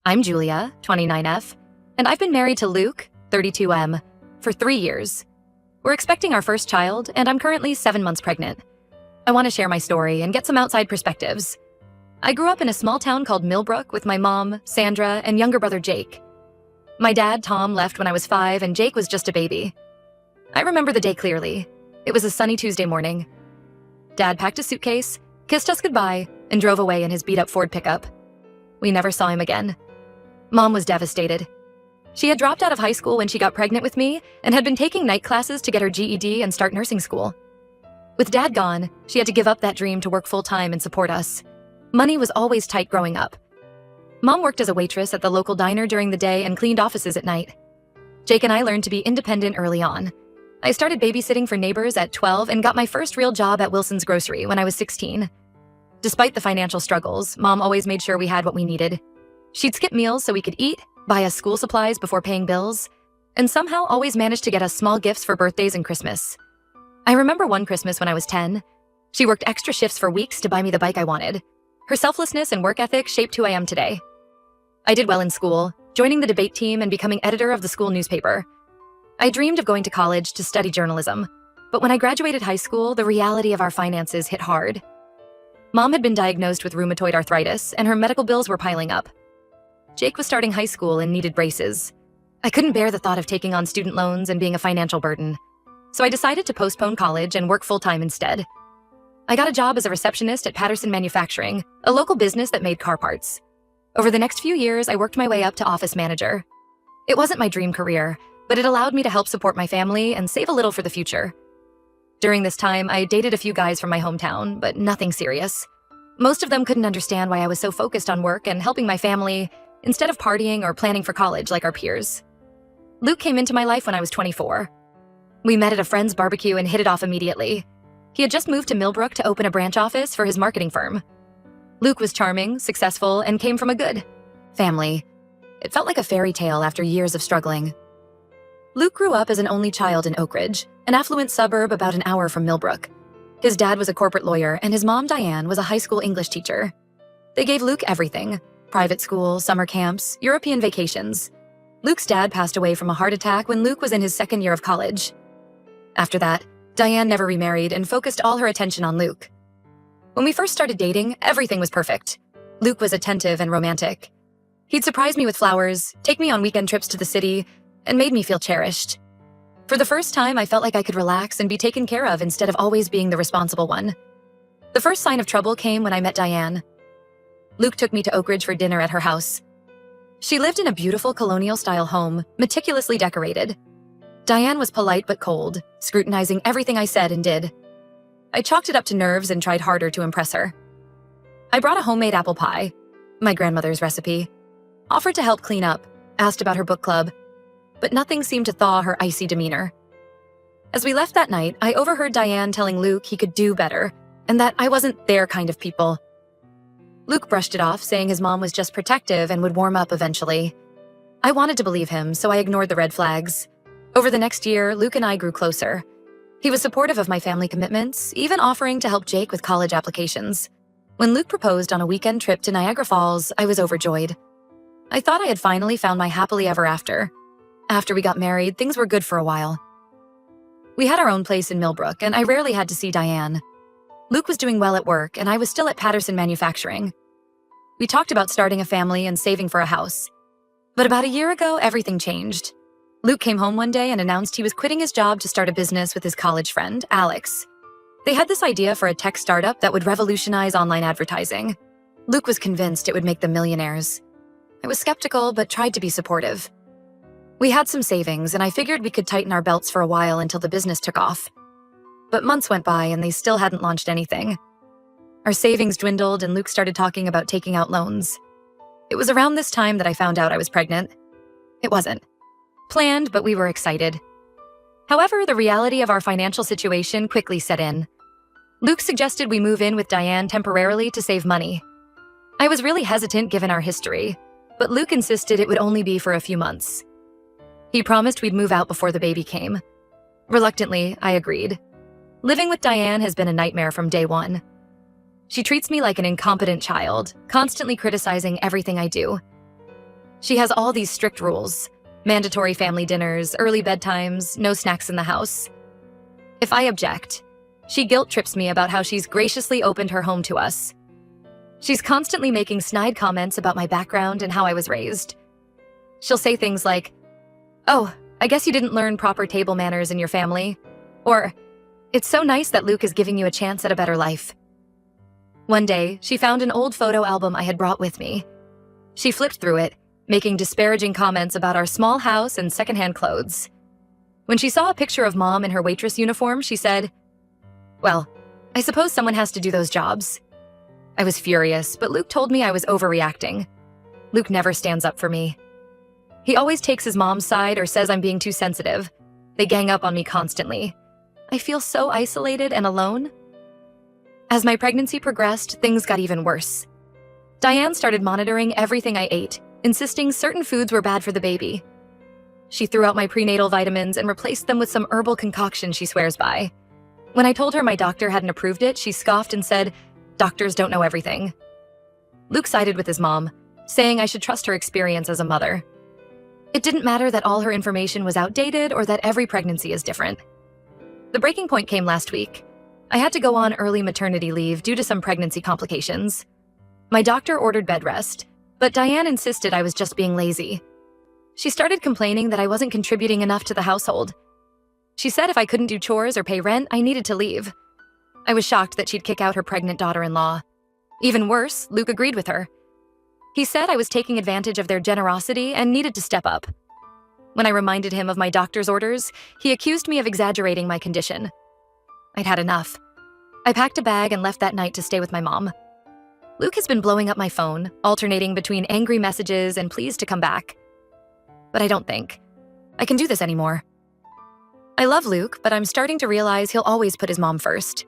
I'm Julia, 29F, and I've been married to Luke, 32M, for 3 years. We're expecting our first child, and I'm currently 7 months pregnant. I want to share my story and get some outside perspectives. I grew up in a small town called Millbrook with my mom, Sandra, and younger brother Jake. My dad, Tom, left when I was 5, and Jake was just a baby. I remember the day clearly. It was a sunny Tuesday morning. Dad packed a suitcase, kissed us goodbye, and drove away in his beat-up Ford pickup. We never saw him again. Mom was devastated. She had dropped out of high school when she got pregnant with me and had been taking night classes to get her GED and start nursing school. With Dad gone, she had to give up that dream to work full-time and support us. Money was always tight growing up. Mom worked as a waitress at the local diner during the day and cleaned offices at night. Jake and I learned to be independent early on. I started babysitting for neighbors at 12 and got my first real job at Wilson's Grocery when I was 16. Despite the financial struggles, Mom always made sure we had what we needed. She'd skip meals so we could eat, buy us school supplies before paying bills, and somehow always managed to get us small gifts for birthdays and Christmas. I remember one Christmas when I was 10. She worked extra shifts for weeks to buy me the bike I wanted. Her selflessness and work ethic shaped who I am today. I did well in school, joining the debate team and becoming editor of the school newspaper. I dreamed of going to college to study journalism, but when I graduated high school, the reality of our finances hit hard. Mom had been diagnosed with rheumatoid arthritis, and her medical bills were piling up. Jake was starting high school and needed braces. I couldn't bear the thought of taking on student loans and being a financial burden, so I decided to postpone college and work full-time instead. I got a job as a receptionist at Patterson Manufacturing, a local business that made car parts. Over the next few years, I worked my way up to office manager. It wasn't my dream career, but it allowed me to help support my family and save a little for the future. During this time, I dated a few guys from my hometown, but nothing serious. Most of them couldn't understand why I was so focused on work and helping my family instead of partying or planning for college like our peers. Luke came into my life when I was 24. We met at a friend's barbecue and hit it off immediately. He had just moved to Millbrook to open a branch office for his marketing firm. Luke was charming, successful, and came from a good family. It felt like a fairy tale after years of struggling. Luke grew up as an only child in Oak Ridge, an affluent suburb about an hour from Millbrook. His dad was a corporate lawyer, and his mom, Diane, was a high school English teacher. They gave Luke everything: private school, summer camps, European vacations. Luke's dad passed away from a heart attack when Luke was in his second year of college. After that, Diane never remarried and focused all her attention on Luke. When we first started dating, everything was perfect. Luke was attentive and romantic. He'd surprise me with flowers, take me on weekend trips to the city, and made me feel cherished. For the first time, I felt like I could relax and be taken care of instead of always being the responsible one. The first sign of trouble came when I met Diane. Luke took me to Oak Ridge for dinner at her house. She lived in a beautiful colonial-style home, meticulously decorated. Diane was polite but cold, scrutinizing everything I said and did. I chalked it up to nerves and tried harder to impress her. I brought a homemade apple pie, my grandmother's recipe, offered to help clean up, asked about her book club, but nothing seemed to thaw her icy demeanor. As we left that night, I overheard Diane telling Luke he could do better, and that I wasn't their kind of people. Luke brushed it off, saying his mom was just protective and would warm up eventually. I wanted to believe him, so I ignored the red flags. Over the next year, Luke and I grew closer. He was supportive of my family commitments, even offering to help Jake with college applications. When Luke proposed on a weekend trip to Niagara Falls, I was overjoyed. I thought I had finally found my happily ever after. After we got married, things were good for a while. We had our own place in Millbrook, and I rarely had to see Diane. Luke was doing well at work, and I was still at Patterson Manufacturing. We talked about starting a family and saving for a house. But about a year ago, everything changed. Luke came home one day and announced he was quitting his job to start a business with his college friend, Alex. They had this idea for a tech startup that would revolutionize online advertising. Luke was convinced it would make them millionaires. I was skeptical, but tried to be supportive. We had some savings, and I figured we could tighten our belts for a while until the business took off. But months went by, and they still hadn't launched anything. Our savings dwindled, and Luke started talking about taking out loans. It was around this time that I found out I was pregnant. It wasn't planned, but we were excited. However, the reality of our financial situation quickly set in. Luke suggested we move in with Diane temporarily to save money. I was really hesitant given our history, but Luke insisted it would only be for a few months. He promised we'd move out before the baby came. Reluctantly, I agreed. Living with Diane has been a nightmare from day one. She treats me like an incompetent child, constantly criticizing everything I do. She has all these strict rules: mandatory family dinners, early bedtimes, no snacks in the house. If I object, she guilt trips me about how she's graciously opened her home to us. She's constantly making snide comments about my background and how I was raised. She'll say things like, "Oh, I guess you didn't learn proper table manners in your family," or, "It's so nice that Luke is giving you a chance at a better life." One day, she found an old photo album I had brought with me. She flipped through it, making disparaging comments about our small house and secondhand clothes. When she saw a picture of Mom in her waitress uniform, she said, "Well, I suppose someone has to do those jobs." I was furious, but Luke told me I was overreacting. Luke never stands up for me. He always takes his mom's side or says I'm being too sensitive. They gang up on me constantly. I feel so isolated and alone. As my pregnancy progressed, things got even worse. Diane started monitoring everything I ate, insisting certain foods were bad for the baby. She threw out my prenatal vitamins and replaced them with some herbal concoction she swears by. When I told her my doctor hadn't approved it, she scoffed and said, "Doctors don't know everything." Luke sided with his mom, saying I should trust her experience as a mother. It didn't matter that all her information was outdated or that every pregnancy is different. The breaking point came last week. I had to go on early maternity leave due to some pregnancy complications. My doctor ordered bed rest, but Diane insisted I was just being lazy. She started complaining that I wasn't contributing enough to the household. She said if I couldn't do chores or pay rent, I needed to leave. I was shocked that she'd kick out her pregnant daughter-in-law. Even worse, Luke agreed with her. He said I was taking advantage of their generosity and needed to step up. When I reminded him of my doctor's orders, he accused me of exaggerating my condition. I'd had enough. I packed a bag and left that night to stay with my mom. Luke has been blowing up my phone, alternating between angry messages and pleas to come back. But I don't think I can do this anymore. I love Luke, but I'm starting to realize he'll always put his mom first.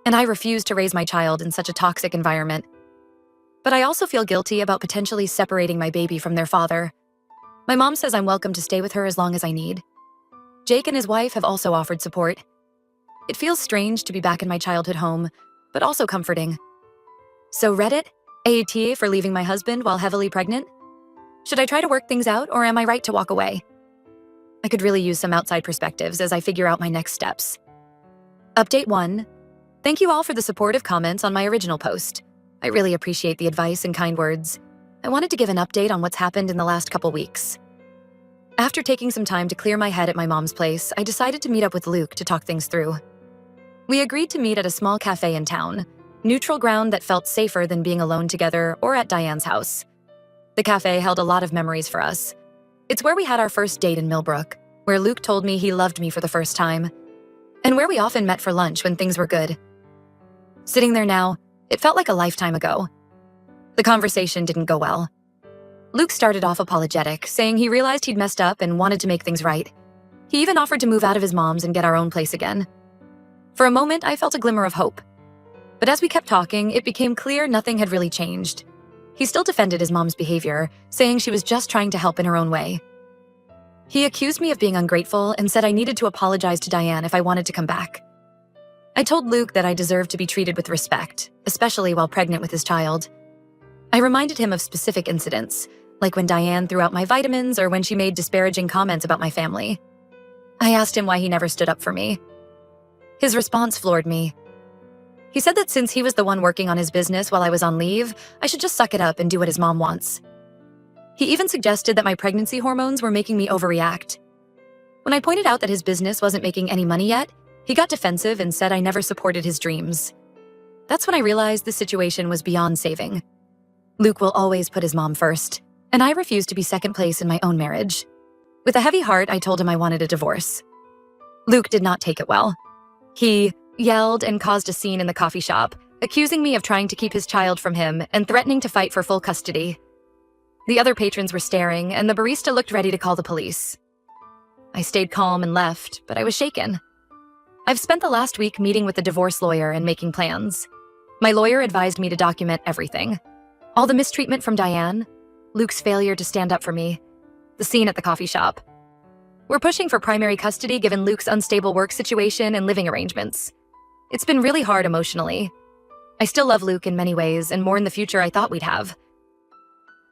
And I refuse to raise my child in such a toxic environment. But I also feel guilty about potentially separating my baby from their father. My mom says I'm welcome to stay with her as long as I need. Jake and his wife have also offered support. It feels strange to be back in my childhood home, but also comforting. So Reddit, AATA for leaving my husband while heavily pregnant? Should I try to work things out, or am I right to walk away? I could really use some outside perspectives as I figure out my next steps. Update 1. Thank you all for the supportive comments on my original post. I really appreciate the advice and kind words. I wanted to give an update on what's happened in the last couple weeks. After taking some time to clear my head at my mom's place, I decided to meet up with Luke to talk things through. We agreed to meet at a small cafe in town, neutral ground that felt safer than being alone together or at Diane's house. The cafe held a lot of memories for us. It's where we had our first date in Millbrook, where Luke told me he loved me for the first time, and where we often met for lunch when things were good. Sitting there now, it felt like a lifetime ago. The conversation didn't go well. Luke started off apologetic, saying he realized he'd messed up and wanted to make things right. He even offered to move out of his mom's and get our own place again. For a moment, I felt a glimmer of hope. But as we kept talking, it became clear nothing had really changed. He still defended his mom's behavior, saying she was just trying to help in her own way. He accused me of being ungrateful and said I needed to apologize to Diane if I wanted to come back. I told Luke that I deserved to be treated with respect, especially while pregnant with his child. I reminded him of specific incidents, like when Diane threw out my vitamins or when she made disparaging comments about my family. I asked him why he never stood up for me. His response floored me. He said that since he was the one working on his business while I was on leave, I should just suck it up and do what his mom wants. He even suggested that my pregnancy hormones were making me overreact. When I pointed out that his business wasn't making any money yet, he got defensive and said I never supported his dreams. That's when I realized the situation was beyond saving. Luke will always put his mom first, and I refuse to be second place in my own marriage. With a heavy heart, I told him I wanted a divorce. Luke did not take it well. He yelled and caused a scene in the coffee shop, accusing me of trying to keep his child from him and threatening to fight for full custody. The other patrons were staring, and the barista looked ready to call the police. I stayed calm and left, but I was shaken. I've spent the last week meeting with the divorce lawyer and making plans. My lawyer advised me to document everything. All the mistreatment from Diane, Luke's failure to stand up for me, the scene at the coffee shop. We're pushing for primary custody given Luke's unstable work situation and living arrangements. It's been really hard emotionally. I still love Luke in many ways and more in the future I thought we'd have.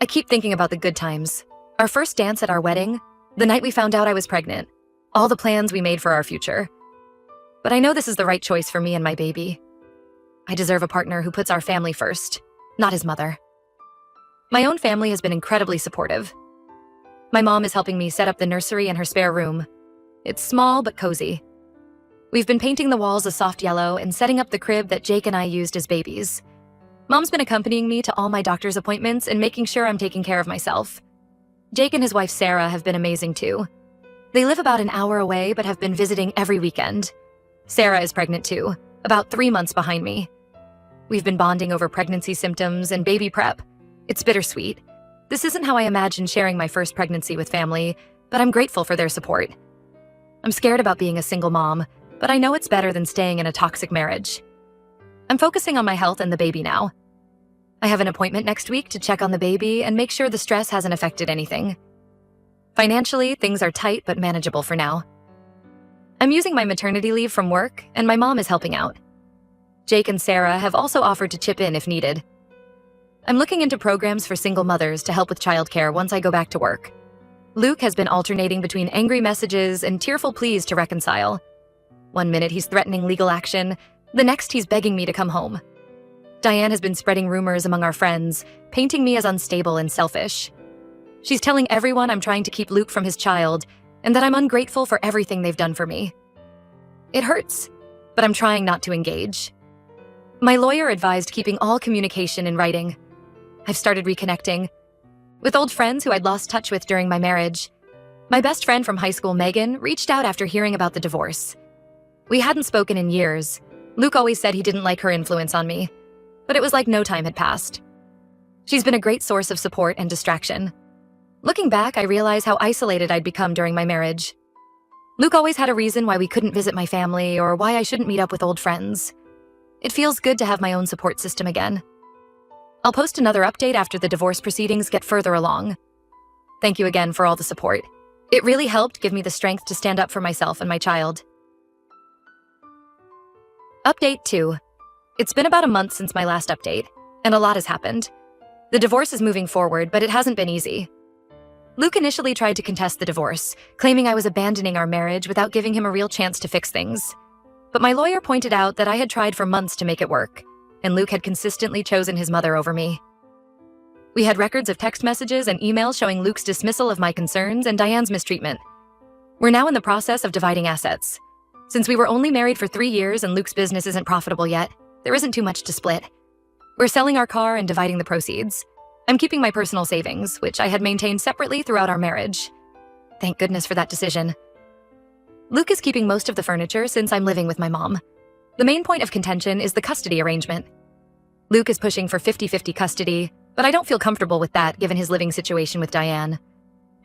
I keep thinking about the good times, Our first dance at our wedding, the night we found out I was pregnant, all the plans we made for our future. But I know this is the right choice for me and my baby. I deserve a partner who puts our family first, not his mother. My own family has been incredibly supportive. My mom is helping me set up the nursery in her spare room. It's small but cozy. We've been painting the walls a soft yellow and setting up the crib that Jake and I used as babies. Mom's been accompanying me to all my doctor's appointments and making sure I'm taking care of myself. Jake and his wife Sarah have been amazing too. They live about an hour away but have been visiting every weekend. Sarah is pregnant too, about 3 months behind me. We've been bonding over pregnancy symptoms and baby prep. It's bittersweet. This isn't how I imagined sharing my first pregnancy with family, but I'm grateful for their support. I'm scared about being a single mom, but I know it's better than staying in a toxic marriage. I'm focusing on my health and the baby now. I have an appointment next week to check on the baby and make sure the stress hasn't affected anything. Financially, things are tight but manageable for now. I'm using my maternity leave from work, and my mom is helping out. Jake and Sarah have also offered to chip in if needed. I'm looking into programs for single mothers to help with childcare once I go back to work. Luke has been alternating between angry messages and tearful pleas to reconcile. One minute he's threatening legal action, the next he's begging me to come home. Diane has been spreading rumors among our friends, painting me as unstable and selfish. She's telling everyone I'm trying to keep Luke from his child, and that I'm ungrateful for everything they've done for me. It hurts, but I'm trying not to engage. My lawyer advised keeping all communication in writing. I've started reconnecting with old friends who I'd lost touch with during my marriage. My best friend from high school, Megan, reached out after hearing about the divorce. We hadn't spoken in years. Luke always said he didn't like her influence on me, but it was like no time had passed. She's been a great source of support and distraction. Looking back, I realize how isolated I'd become during my marriage. Luke always had a reason why we couldn't visit my family or why I shouldn't meet up with old friends. It feels good to have my own support system again. I'll post another update after the divorce proceedings get further along. Thank you again for all the support. It really helped give me the strength to stand up for myself and my child. Update 2. It's been about a month since my last update, and a lot has happened. The divorce is moving forward, but it hasn't been easy. Luke initially tried to contest the divorce, claiming I was abandoning our marriage without giving him a real chance to fix things. But my lawyer pointed out that I had tried for months to make it work, and Luke had consistently chosen his mother over me. We had records of text messages and emails showing Luke's dismissal of my concerns and Diane's mistreatment. We're now in the process of dividing assets. Since we were only married for 3 years and Luke's business isn't profitable yet, there isn't too much to split. We're selling our car and dividing the proceeds. I'm keeping my personal savings, which I had maintained separately throughout our marriage. Thank goodness for that decision. Luke is keeping most of the furniture since I'm living with my mom. The main point of contention is the custody arrangement. Luke is pushing for 50-50 custody, but I don't feel comfortable with that given his living situation with Diane.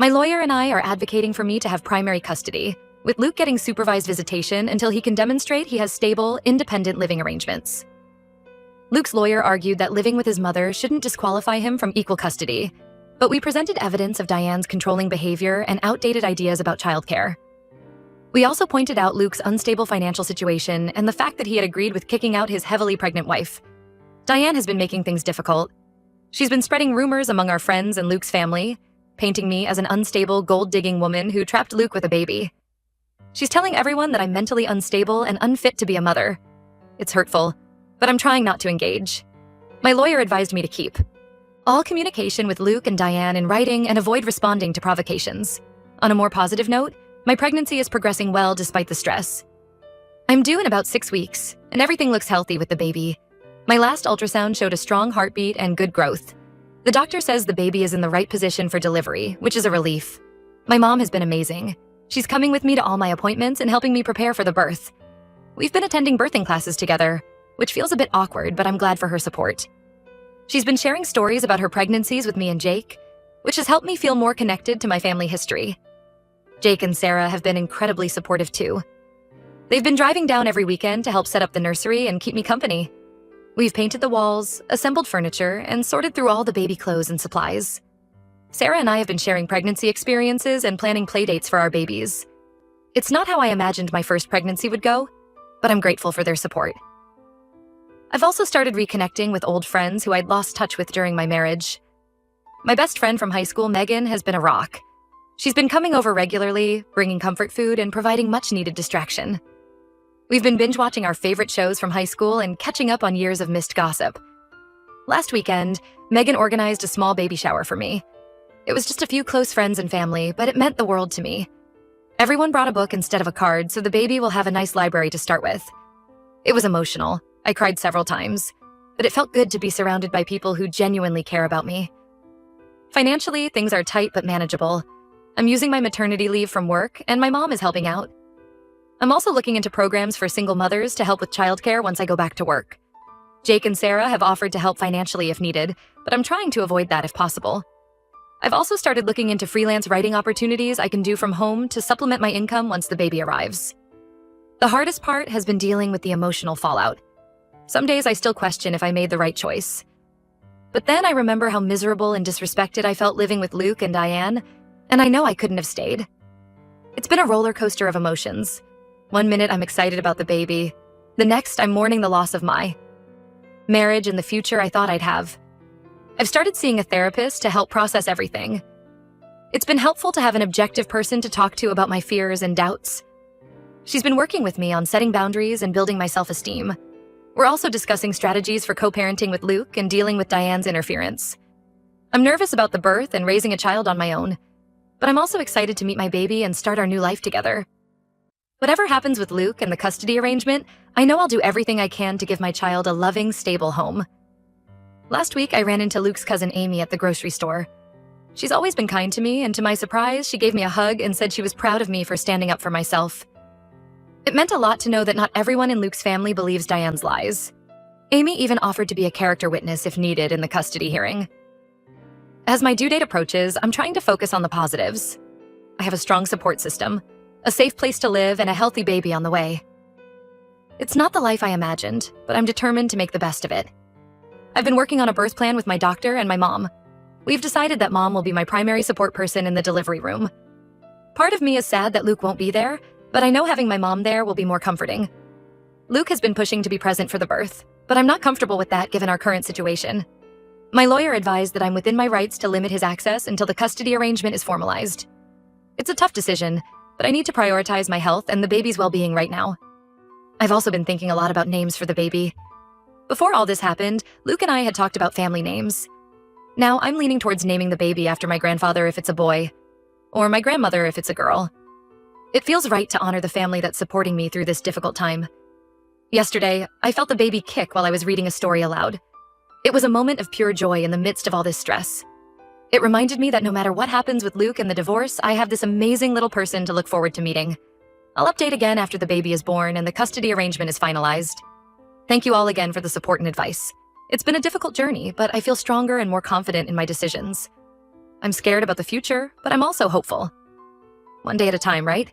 My lawyer and I are advocating for me to have primary custody, with Luke getting supervised visitation until he can demonstrate he has stable, independent living arrangements. Luke's lawyer argued that living with his mother shouldn't disqualify him from equal custody, but we presented evidence of Diane's controlling behavior and outdated ideas about childcare. We also pointed out Luke's unstable financial situation and the fact that he had agreed with kicking out his heavily pregnant wife. Diane has been making things difficult. She's been spreading rumors among our friends and Luke's family, painting me as an unstable, gold-digging woman who trapped Luke with a baby. She's telling everyone that I'm mentally unstable and unfit to be a mother. It's hurtful, but I'm trying not to engage. My lawyer advised me to keep all communication with Luke and Diane in writing and avoid responding to provocations. On a more positive note, my pregnancy is progressing well despite the stress. I'm due in about 6 weeks, and everything looks healthy with the baby. My last ultrasound showed a strong heartbeat and good growth. The doctor says the baby is in the right position for delivery, which is a relief. My mom has been amazing. She's coming with me to all my appointments and helping me prepare for the birth. We've been attending birthing classes together, which feels a bit awkward, but I'm glad for her support. She's been sharing stories about her pregnancies with me and Jake, which has helped me feel more connected to my family history. Jake and Sarah have been incredibly supportive too. They've been driving down every weekend to help set up the nursery and keep me company. We've painted the walls, assembled furniture, and sorted through all the baby clothes and supplies. Sarah and I have been sharing pregnancy experiences and planning playdates for our babies. It's not how I imagined my first pregnancy would go, but I'm grateful for their support. I've also started reconnecting with old friends who I'd lost touch with during my marriage. My best friend from high school, Megan, has been a rock. She's been coming over regularly, bringing comfort food, and providing much-needed distraction. We've been binge-watching our favorite shows from high school and catching up on years of missed gossip. Last weekend, Megan organized a small baby shower for me. It was just a few close friends and family, but it meant the world to me. Everyone brought a book instead of a card, so the baby will have a nice library to start with. It was emotional. I cried several times, but it felt good to be surrounded by people who genuinely care about me. Financially, things are tight but manageable. I'm using my maternity leave from work, and my mom is helping out. I'm also looking into programs for single mothers to help with childcare once I go back to work. Jake and Sarah have offered to help financially if needed, but I'm trying to avoid that if possible. I've also started looking into freelance writing opportunities I can do from home to supplement my income once the baby arrives. The hardest part has been dealing with the emotional fallout. Some days I still question if I made the right choice. But then I remember how miserable and disrespected I felt living with Luke and Diane, and I know I couldn't have stayed. It's been a roller coaster of emotions. One minute I'm excited about the baby. The next I'm mourning the loss of my marriage and the future I thought I'd have. I've started seeing a therapist to help process everything. It's been helpful to have an objective person to talk to about my fears and doubts. She's been working with me on setting boundaries and building my self-esteem. We're also discussing strategies for co-parenting with Luke and dealing with Diane's interference. I'm nervous about the birth and raising a child on my own, but I'm also excited to meet my baby and start our new life together. Whatever happens with Luke and the custody arrangement, I know I'll do everything I can to give my child a loving, stable home. Last week, I ran into Luke's cousin Amy at the grocery store. She's always been kind to me, and to my surprise, she gave me a hug and said she was proud of me for standing up for myself. It meant a lot to know that not everyone in Luke's family believes Diane's lies. Amy even offered to be a character witness if needed in the custody hearing. As my due date approaches, I'm trying to focus on the positives. I have a strong support system, a safe place to live, and a healthy baby on the way. It's not the life I imagined, but I'm determined to make the best of it. I've been working on a birth plan with my doctor and my mom. We've decided that mom will be my primary support person in the delivery room. Part of me is sad that Luke won't be there, but I know having my mom there will be more comforting. Luke has been pushing to be present for the birth, but I'm not comfortable with that given our current situation. My lawyer advised that I'm within my rights to limit his access until the custody arrangement is formalized. It's a tough decision, but I need to prioritize my health and the baby's well-being right now. I've also been thinking a lot about names for the baby. Before all this happened, Luke and I had talked about family names. Now I'm leaning towards naming the baby after my grandfather if it's a boy, or my grandmother if it's a girl. It feels right to honor the family that's supporting me through this difficult time. Yesterday, I felt the baby kick while I was reading a story aloud. It was a moment of pure joy in the midst of all this stress. It reminded me that no matter what happens with Luke and the divorce, I have this amazing little person to look forward to meeting. I'll update again after the baby is born and the custody arrangement is finalized. Thank you all again for the support and advice. It's been a difficult journey, but I feel stronger and more confident in my decisions. I'm scared about the future, but I'm also hopeful. One day at a time, right?